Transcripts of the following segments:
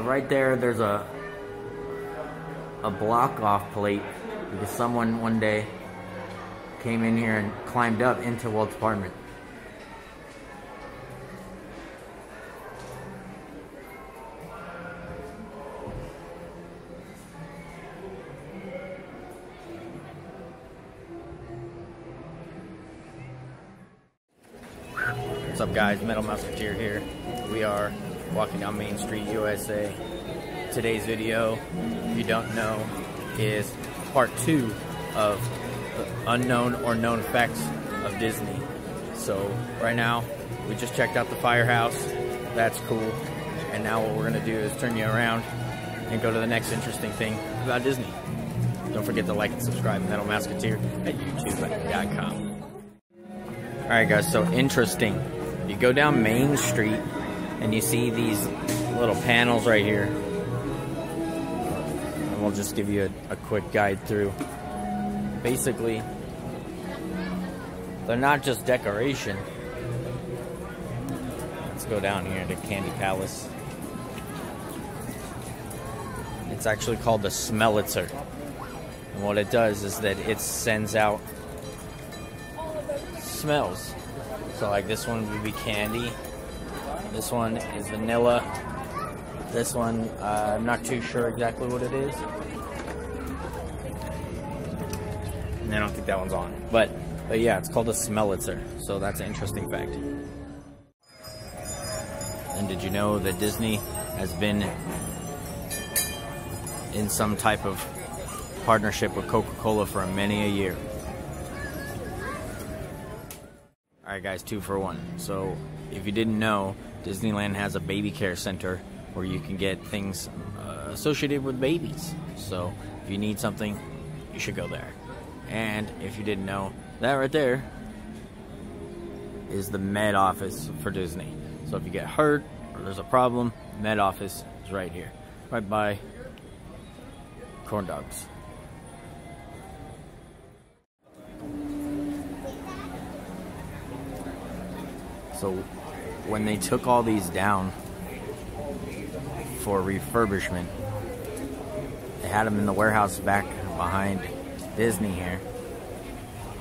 right there, there's a block off plate because someone one day came in here and climbed up into Walt's apartment. What's up, guys? Metal Mousekeeter here. We are walking down Main Street, USA. Today's video, if you don't know, is part 2 of the unknown or known facts of Disney. So right now, we just checked out the firehouse. That's cool. And now what we're gonna do is turn you around and go to the next interesting thing about Disney. Don't forget to like and subscribe to Metal Mousekeeter at youtube.com. Alright guys, so interesting. You go down Main Street and you see these little panels right here. And we'll just give you a quick guide through. Basically, they're not just decoration. Let's go down here to Candy Palace. It's actually called the Smellitzer. And what it does is that it sends out smells. So like this one would be candy. This one is vanilla. This one, I'm not too sure exactly what it is. And I don't think that one's on. But yeah, it's called a Smellitzer. So that's an interesting fact. And did you know that Disney has been in some type of partnership with Coca-Cola for many a year? Alright guys, 2 for 1. So, if you didn't know, Disneyland has a baby care center where you can get things associated with babies. So, if you need something, you should go there. And if you didn't know, that right there is the med office for Disney. So if you get hurt or there's a problem, med office is right here. Right by corn dogs. So when they took all these down for refurbishment, they had them in the warehouse back behind Disney here.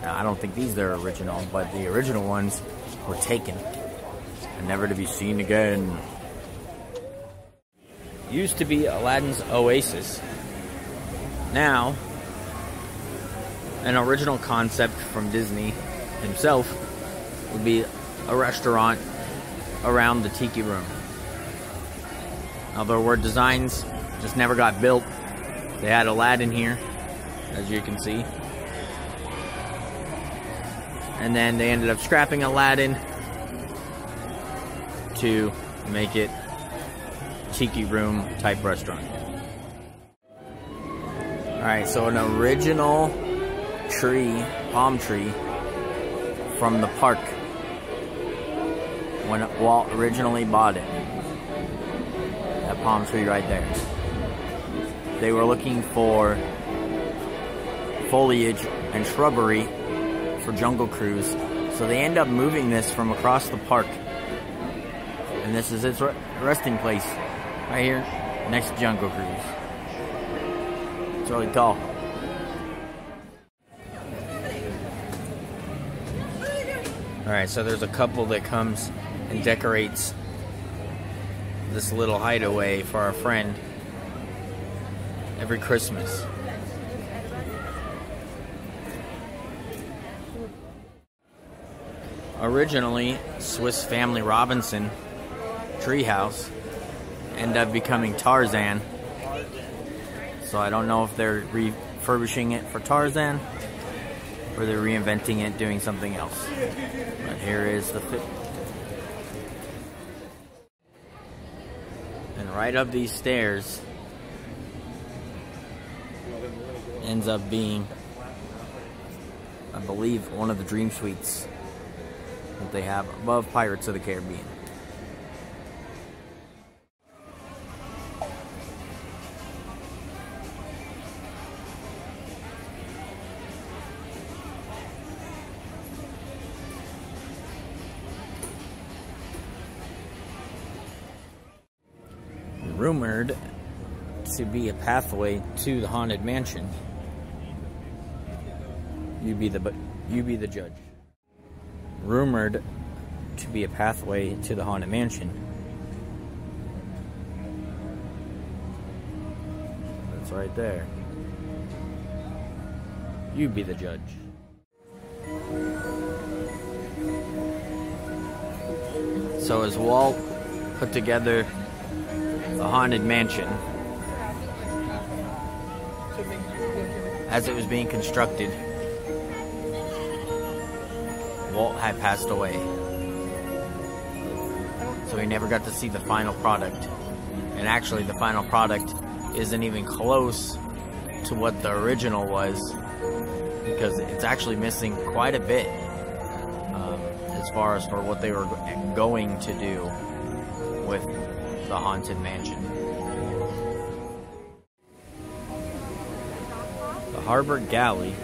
Now, I don't think these are original, but the original ones were taken and never to be seen again. Used to be Aladdin's Oasis. Now, an original concept from Disney himself would be a restaurant around the Tiki Room. Now, there were designs, just never got built. They had Aladdin here, as you can see. And then they ended up scrapping Aladdin to make it Tiki Room type restaurant. Alright, so an original tree, palm tree, from the park when Walt originally bought it. That palm tree right there. They were looking for foliage and shrubbery for Jungle Cruise, so they end up moving this from across the park, and this is its resting place right here next to Jungle Cruise. It's really tall. Alright, so there's a couple that comes and decorates this little hideaway for our friend every Christmas. Originally, Swiss Family Robinson treehouse ended up becoming Tarzan. So I don't know if they're refurbishing it for Tarzan or they're reinventing it, doing something else. But here is the fit. And right up these stairs ends up being, I believe, one of the Dream Suites that they have above Pirates of the Caribbean. rumored to be a pathway to the Haunted Mansion. You be the judge. Rumored to be a pathway to the Haunted Mansion. That's right there. You be the judge. So as Walt put together the Haunted Mansion, as it was being constructed, Walt had passed away. So he never got to see the final product. And actually the final product isn't even close to what the original was, because it's actually missing quite a bit as far as for what they were going to do with the Haunted Mansion. The Harbor Galley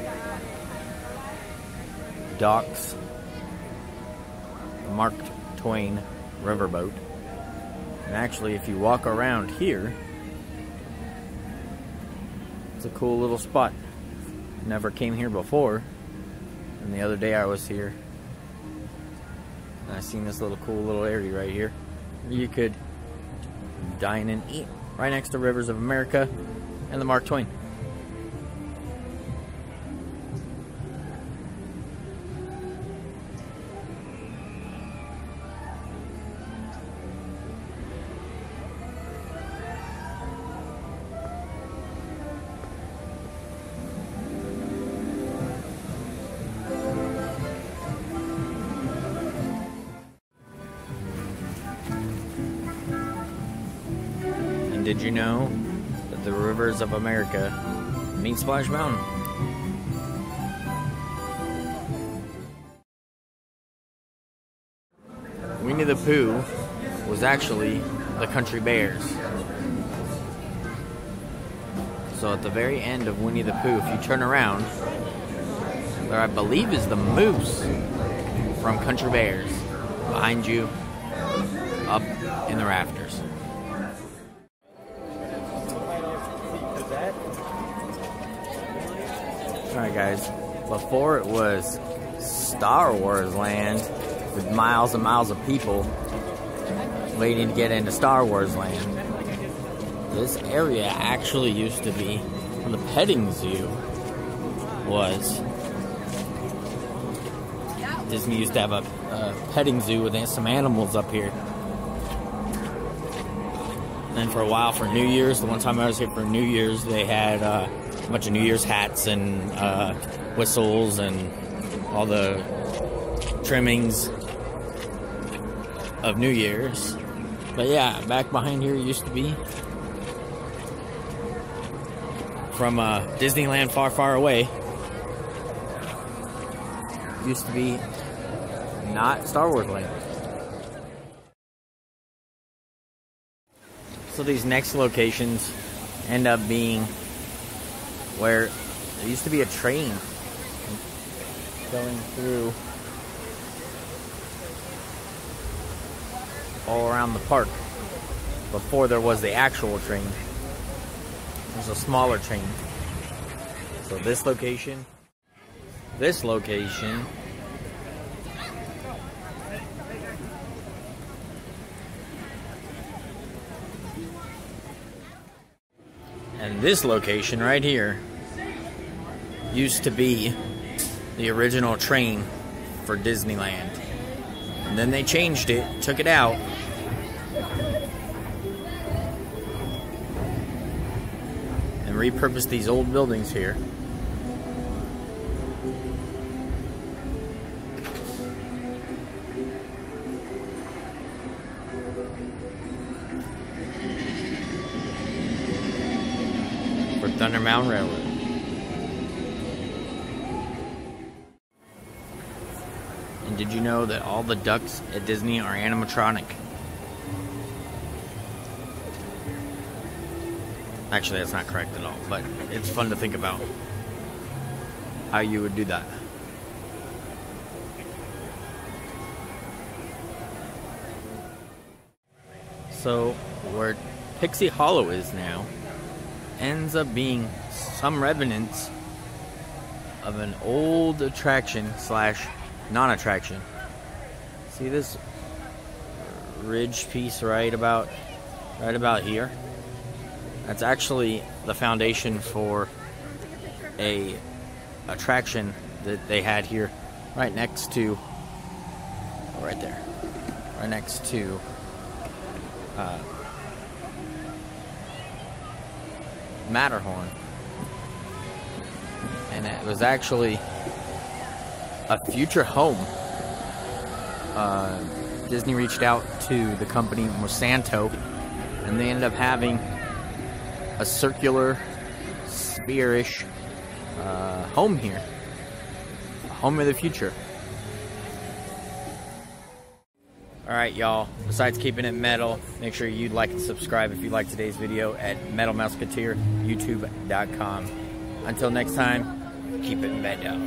docks the Mark Twain riverboat. And actually, if you walk around here, it's a cool little spot. Never came here before, and the other day I was here and I seen this cool little area right here. You could dine and eat right next to Rivers of America and the Mark Twain. Did you know that the Rivers of America mean Splash Mountain? Winnie the Pooh was actually the Country Bears. So at the very end of Winnie the Pooh, if you turn around, there I believe is the moose from Country Bears behind you up in the rafters. Alright guys, before it was Star Wars Land with miles and miles of people waiting to get into Star Wars Land, this area actually used to be where the petting zoo was. Disney used to have a petting zoo with some animals up here. And then for a while, for New Year's, the one time I was here for New Year's, they had a bunch of New Year's hats and whistles and all the trimmings of New Year's. But yeah, back behind here used to be, from Disneyland far, far away, used to be not Star Wars Land. So these next locations end up being where there used to be a train going through all around the park before there was the actual train. There's a smaller train. So this location, and this location right here used to be the original train for Disneyland. And then they changed it, took it out, and repurposed these old buildings here. For Thunder Mountain Railroad. And did you know that all the ducks at Disney are animatronic? Actually, that's not correct at all, but it's fun to think about how you would do that. So, we're Pixie Hollow is now ends up being some remnants of an old attraction slash non-attraction. See this ridge piece right about here? That's actually the foundation for a attraction that they had here right next to, right there, right next to Matterhorn. And it was actually a future home. Disney reached out to the company Monsanto, and they ended up having a circular, sphere-ish home here. A home of the future. Alright, y'all. Besides keeping it metal, make sure you like and subscribe if you like today's video at Metal Mousekeeter, YouTube.com. Until next time, keep it metal.